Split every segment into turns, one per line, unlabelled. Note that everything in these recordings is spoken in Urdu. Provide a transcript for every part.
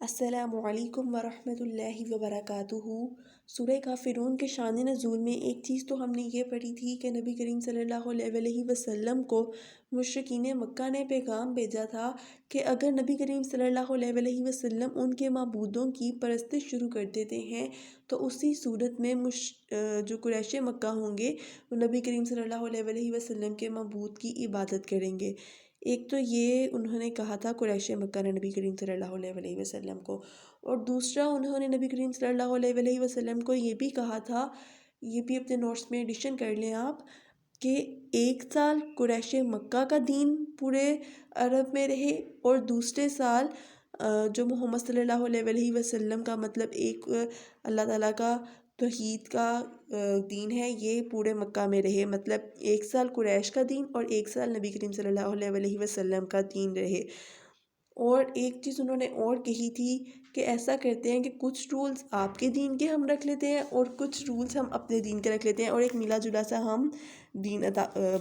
السلام علیکم ورحمۃ اللہ وبرکاتہ۔ سورہ کافرون کے شان نزول میں ایک چیز تو ہم نے یہ پڑھی تھی کہ نبی کریم صلی اللہ علیہ وسلم کو مشرکین مکہ نے پیغام بھیجا تھا کہ اگر نبی کریم صلی اللہ علیہ وسلم ان کے معبودوں کی پرستش شروع کر دیتے ہیں تو اسی صورت میں جو قریش مکہ ہوں گے وہ نبی کریم صلی اللہ علیہ وسلم کے معبود کی عبادت کریں گے۔ ایک تو یہ انہوں نے کہا تھا قریش مکہ نے نبی کریم صلی اللہ علیہ وسلم کو، اور دوسرا انہوں نے نبی کریم صلی اللہ علیہ وسلم کو یہ بھی کہا تھا، یہ بھی اپنے نوٹس میں ایڈیشن کر لیں آپ، کہ 1 سال قریش مکہ کا دین پورے عرب میں رہے اور دوسرے سال جو محمد صلی اللہ علیہ وسلم کا مطلب ایک اللہ تعالیٰ کا توحید کا دین ہے، یہ پورے مکہ میں رہے، مطلب 1 سال قریش کا دین اور 1 سال نبی کریم صلی اللہ علیہ وسلم کا دین رہے۔ اور ایک چیز انہوں نے اور کہی تھی کہ ایسا کرتے ہیں کہ کچھ رولز آپ کے دین کے ہم رکھ لیتے ہیں اور کچھ رولز ہم اپنے دین کے رکھ لیتے ہیں، اور ایک ملا جلا سا ہم دین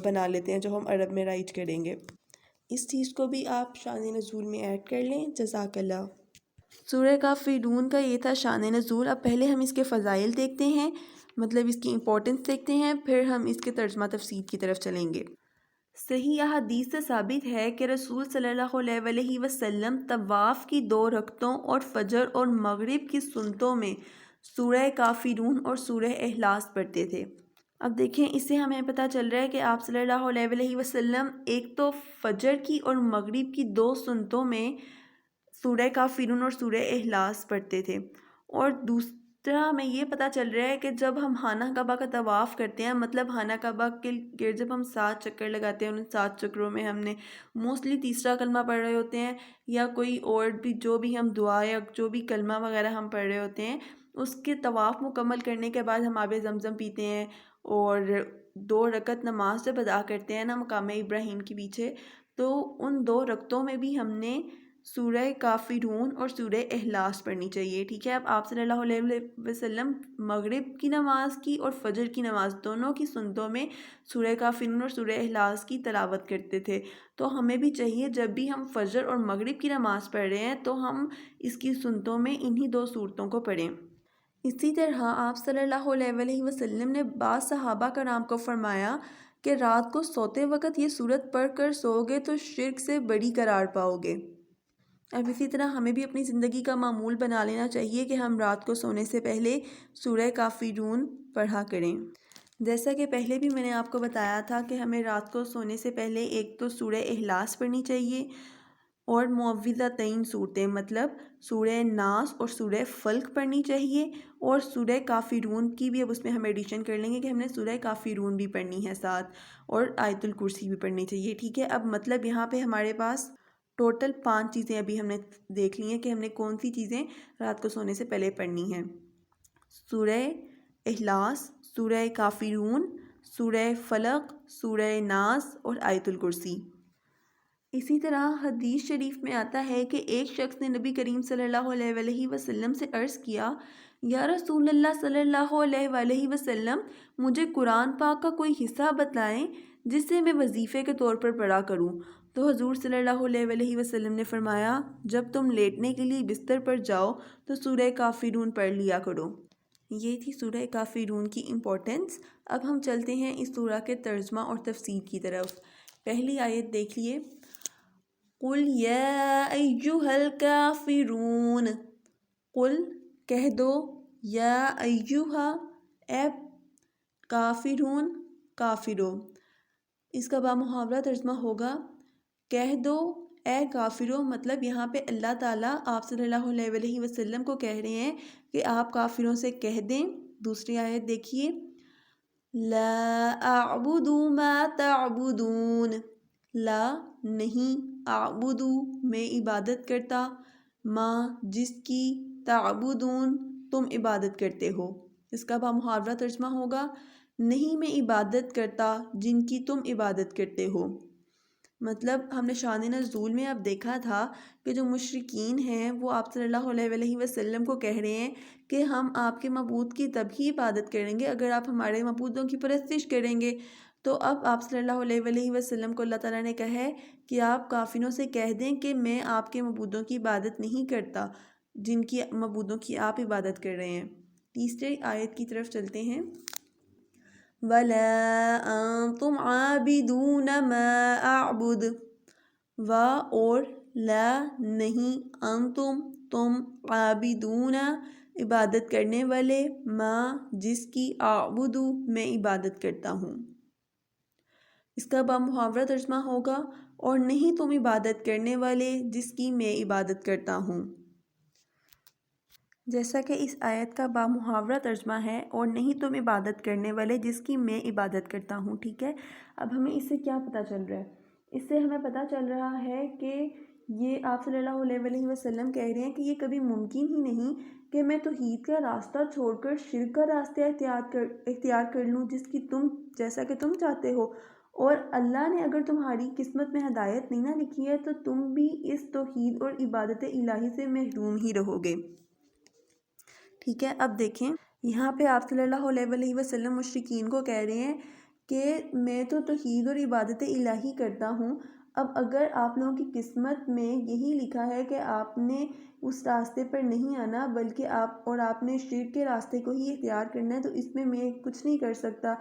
بنا لیتے ہیں جو ہم عرب میں رائج کریں گے۔ اس چیز کو بھی آپ شان نزول میں ایڈ کر لیں۔ جزاک اللہ۔ سورہ کافرون کا یہ تھا شان نزول۔ اب پہلے ہم اس کے فضائل دیکھتے ہیں، مطلب اس کی امپورٹنس دیکھتے ہیں، پھر ہم اس کے ترجمہ تفسیر کی طرف چلیں گے۔ صحیح احادیث سے ثابت ہے کہ رسول صلی اللہ علیہ وسلم طواف کی 2 رکعتوں اور فجر اور مغرب کی سنتوں میں سورہ کافرون اور سورہ اخلاص پڑھتے تھے۔ اب دیکھیں، اس سے ہمیں پتہ چل رہا ہے کہ آپ صلی اللہ علیہ وسلم ایک تو فجر کی اور مغرب کی 2 سنتوں میں سورہ کافرون اور سورہ اخلاص پڑھتے تھے، اور دوسرا ہمیں یہ پتہ چل رہا ہے کہ جب ہم خانہ کعبہ کا طواف کرتے ہیں، مطلب خانہ کعبہ کے گرد جب ہم 7 چکر لگاتے ہیں، ان 7 چکروں میں ہم نے موسٹلی تیسرا کلمہ پڑھ رہے ہوتے ہیں یا کوئی اور بھی جو بھی ہم دعا یا جو بھی کلمہ وغیرہ ہم پڑھ رہے ہوتے ہیں، اس کے طواف مکمل کرنے کے بعد ہم آب زمزم پیتے ہیں اور 2 رکعت نماز جب ادا کرتے ہیں نا مقام ابراہیم کے پیچھے، تو ان 2 رکعتوں میں بھی ہم نے سورہ کافرون اور سورہ اخلاص پڑھنی چاہیے، ٹھیک ہے۔ اب آپ صلی اللہ علیہ وسلم مغرب کی نماز کی اور فجر کی نماز دونوں کی سنتوں میں سورہ کافرون اور سورہ اخلاص کی تلاوت کرتے تھے، تو ہمیں بھی چاہیے جب بھی ہم فجر اور مغرب کی نماز پڑھ رہے ہیں تو ہم اس کی سنتوں میں انہی 2 صورتوں کو پڑھیں۔ اسی طرح آپ صلی اللہ علیہ وسلم نے بعض صحابہ کرام کو فرمایا کہ رات کو سوتے وقت یہ سورت پڑھ کر سو گے تو شرک سے بڑی قرار پاؤ گے۔ اب اسی طرح ہمیں بھی اپنی زندگی کا معمول بنا لینا چاہیے کہ ہم رات کو سونے سے پہلے سورہ کافرون پڑھا کریں۔ جیسا کہ پہلے بھی میں نے آپ کو بتایا تھا کہ ہمیں رات کو سونے سے پہلے ایک تو سورہ اخلاص پڑھنی چاہیے اور معوذتین صورتیں، مطلب سورہ ناس اور سورہ فلق پڑھنی چاہیے، اور سورہ کافرون کی بھی اب اس میں ہم ایڈیشن کر لیں گے کہ ہم نے سورہ کافرون بھی پڑھنی ہے ساتھ، اور آیت الکرسی بھی پڑھنی چاہیے، ٹھیک ہے۔ اب مطلب یہاں پہ ہمارے پاس ٹوٹل 5 چیزیں ابھی ہم نے دیکھ لی ہیں کہ ہم نے کون سی چیزیں رات کو سونے سے پہلے پڑھنی ہیں: سورہ اخلاص، سورہ کافرون، سورہ فلق، سورہ ناس اور آیت الکرسی۔ اسی طرح حدیث شریف میں آتا ہے کہ ایک شخص نے نبی کریم صلی اللہ علیہ وسلم سے عرض کیا، یا رسول اللہ صلی اللہ علیہ وسلم، مجھے قرآن پاک کا کوئی حصہ بتائیں جس سے میں وظیفے کے طور پر پڑھا کروں۔ تو حضور صلی اللہ علیہ وسلم نے فرمایا، جب تم لیٹنے کے لیے بستر پر جاؤ تو سورہ کافرون پڑھ لیا کرو۔ یہ تھی سورہ کافرون کی امپورٹنس۔ اب ہم چلتے ہیں اس سورہ کے ترجمہ اور تفسیر کی طرف۔ پہلی آیت دیکھ لیے، قُلْ يَا أَيُّهَا الْكَافِرُونَ، قُلْ کہہ دو، یا ایہا اے کافرون کافرو۔ اس کا بامحاورہ ترجمہ ہوگا کہہ دو اے کافرو، مطلب یہاں پہ اللہ تعالیٰ آپ صلی اللہ علیہ وسلم کو کہہ رہے ہیں کہ آپ کافروں سے کہہ دیں۔ دوسری آیت دیکھیے، لا اعبد ما تعبدون، لا نہیں، اعبد میں عبادت کرتا، ما جس کی، تعبدون تم عبادت کرتے ہو۔ اس کا بامحاورہ ترجمہ ہوگا نہیں میں عبادت کرتا جن کی تم عبادت کرتے ہو۔ مطلب ہم نے شان نزول میں اب دیکھا تھا کہ جو مشرکین ہیں وہ آپ صلی اللہ علیہ وسلم کو کہہ رہے ہیں کہ ہم آپ کے معبود کی تب ہی عبادت کریں گے اگر آپ ہمارے معبودوں کی پرستش کریں گے۔ تو اب آپ صلی اللہ علیہ وسلم کو اللہ تعالیٰ نے کہا ہے کہ آپ کافروں سے کہہ دیں کہ میں آپ کے معبودوں کی عبادت نہیں کرتا، جن کی معبودوں کی آپ عبادت کر رہے ہیں۔ تیسری آیت کی طرف چلتے ہیں۔ وَلَا أَنْتُمْ عَابِدُونَ مَا أَعْبُدُ، اور لا نہیں، انتم تم، عابدون عبادت کرنے والے، ما جس کی، اعبد میں عبادت کرتا ہوں۔ اس کا بامحاورہ ترجمہ ہوگا اور نہیں تم عبادت کرنے والے جس کی میں عبادت کرتا ہوں۔ جیسا کہ اس آیت کا بامحاورہ ترجمہ ہے، اور نہیں تم عبادت کرنے والے جس کی میں عبادت کرتا ہوں، ٹھیک ہے۔ اب ہمیں اس سے کیا پتہ چل رہا ہے؟ اس سے ہمیں پتہ چل رہا ہے کہ یہ آپ صلی اللہ علیہ وسلم کہہ رہے ہیں کہ یہ کبھی ممکن ہی نہیں کہ میں توحید کا راستہ چھوڑ کر شرک کا راستہ اختیار کر لوں، جیسا کہ تم چاہتے ہو، اور اللہ نے اگر تمہاری قسمت میں ہدایت نہیں نہ لکھی ہے تو تم بھی اس توحید اور عبادت الہی سے محروم ہی رہو گے، ٹھیک ہے۔ اب دیکھیں یہاں پہ آپ صلی اللہ علیہ وسلم مشرکین کو کہہ رہے ہیں کہ میں تو توحید اور عبادت الہی کرتا ہوں، اب اگر آپ لوگوں کی قسمت میں یہی لکھا ہے کہ آپ نے اس راستے پر نہیں آنا بلکہ آپ نے شرک کے راستے کو ہی اختیار کرنا ہے، تو اس میں کچھ نہیں کر سکتا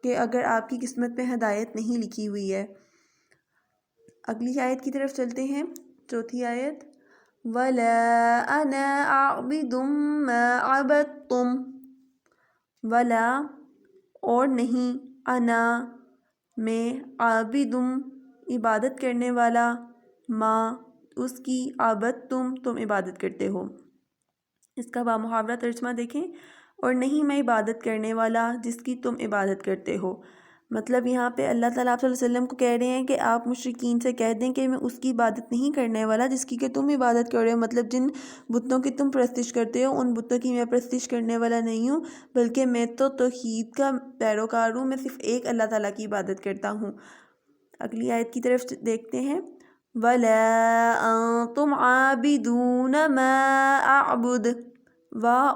کہ اگر آپ کی قسمت میں ہدایت نہیں لکھی ہوئی ہے۔ اگلی آیت کی طرف چلتے ہیں، چوتھی آیت۔ وَلَا أَنَا أَعْبُدُ مَا عَبَدتُّمْ، وَلَا اور نہیں، انا میں، عابدم عبادت کرنے والا، ما اس کی، عبدتم تم عبادت کرتے ہو۔ اس کا بامحاورہ ترجمہ دیکھیں، اور نہیں میں عبادت کرنے والا جس کی تم عبادت کرتے ہو۔ مطلب یہاں پہ اللہ تعالیٰ صلی اللہ علیہ وسلم کو کہہ رہے ہیں کہ آپ مشرکین سے کہہ دیں کہ میں اس کی عبادت نہیں کرنے والا جس کی کہ تم عبادت کر رہے ہو، مطلب جن بتوں کی تم پرستش کرتے ہو ان بتوں کی میں پرستش کرنے والا نہیں ہوں، بلکہ میں تو توحید کا پیروکار ہوں، میں صرف ایک اللہ تعالیٰ کی عبادت کرتا ہوں۔ اگلی آیت کی طرف دیکھتے ہیں۔ وَلَا أَنْتُمْ عَابِدُونَ مَا أَعْبُدُ،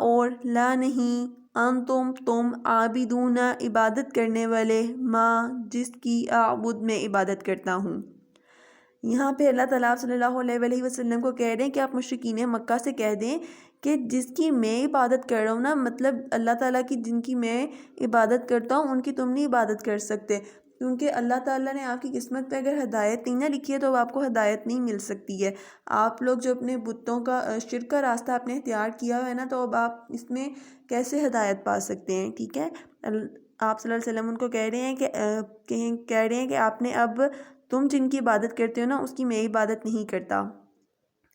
اور لا نہیں، انتم تم، عابدون عبادت کرنے والے، ما جس کی، اعبد میں عبادت کرتا ہوں۔ یہاں پہ اللہ تعالیٰ صلی اللہ علیہ وسلم کو کہہ رہے ہیں کہ آپ مشرکین مکہ سے کہہ دیں کہ جس کی میں عبادت کر رہا ہوں نا، مطلب اللہ تعالیٰ کی جن کی میں عبادت کرتا ہوں ان کی تم نہیں عبادت کر سکتے، کیونکہ اللہ تعالیٰ نے آپ کی قسمت پہ اگر ہدایت نہیں نہ لکھی ہے تو اب آپ کو ہدایت نہیں مل سکتی ہے۔ آپ لوگ جو اپنے بتوں کا شرک کا راستہ آپ نے اختیار کیا ہوا ہے نا، تو اب آپ اس میں کیسے ہدایت پا سکتے ہیں، ٹھیک ہے۔ آپ صلی اللہ علیہ وسلم ان کو کہہ رہے ہیں کہ آپ نے اب تم جن کی عبادت کرتے ہو نا اس کی میں عبادت نہیں کرتا۔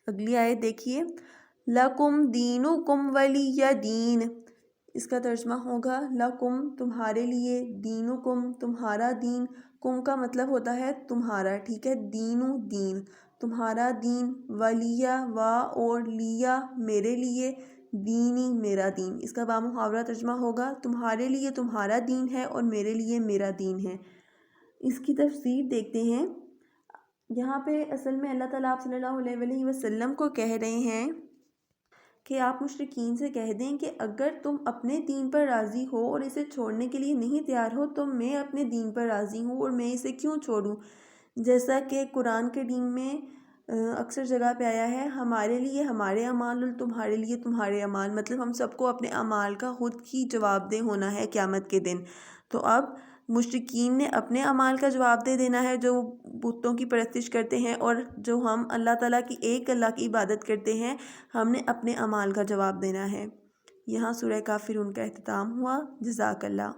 اگلی آیت دیکھیے۔ لَكُمْ دِينُكُمْ وَلِيَّ دِينِ، اس کا ترجمہ ہوگا لَكُمْ تمہارے لیے، دینکم تمہارا دین، کم کا مطلب ہوتا ہے تمہارا، ٹھیک ہے، دینو دین، تمہارا دین، ولیہ و اور لیا میرے لیے، دینی میرا دین۔ اس کا بامحاورہ ترجمہ ہوگا تمہارے لیے تمہارا دین ہے اور میرے لیے میرا دین ہے۔ اس کی تفسیر دیکھتے ہیں۔ یہاں پہ اصل میں اللہ تعالیٰ صلی اللہ علیہ وسلم کو کہہ رہے ہیں کہ آپ مشرکین سے کہہ دیں کہ اگر تم اپنے دین پر راضی ہو اور اسے چھوڑنے کے لیے نہیں تیار ہو تو میں اپنے دین پر راضی ہوں اور میں اسے کیوں چھوڑوں، جیسا کہ قرآن کریم میں اکثر جگہ پہ آیا ہے، ہمارے لیے ہمارے اعمال اور تمہارے لیے تمہارے اعمال، مطلب ہم سب کو اپنے اعمال کا خود ہی جواب دہ ہونا ہے قیامت کے دن۔ تو اب مشرکین نے اپنے اعمال کا جواب دے دینا ہے جو بتوں کی پرستش کرتے ہیں، اور جو ہم اللہ تعالیٰ کی ایک اللہ کی عبادت کرتے ہیں ہم نے اپنے اعمال کا جواب دینا ہے۔ یہاں سورہ کافرون کا اختتام ہوا۔ جزاک اللہ۔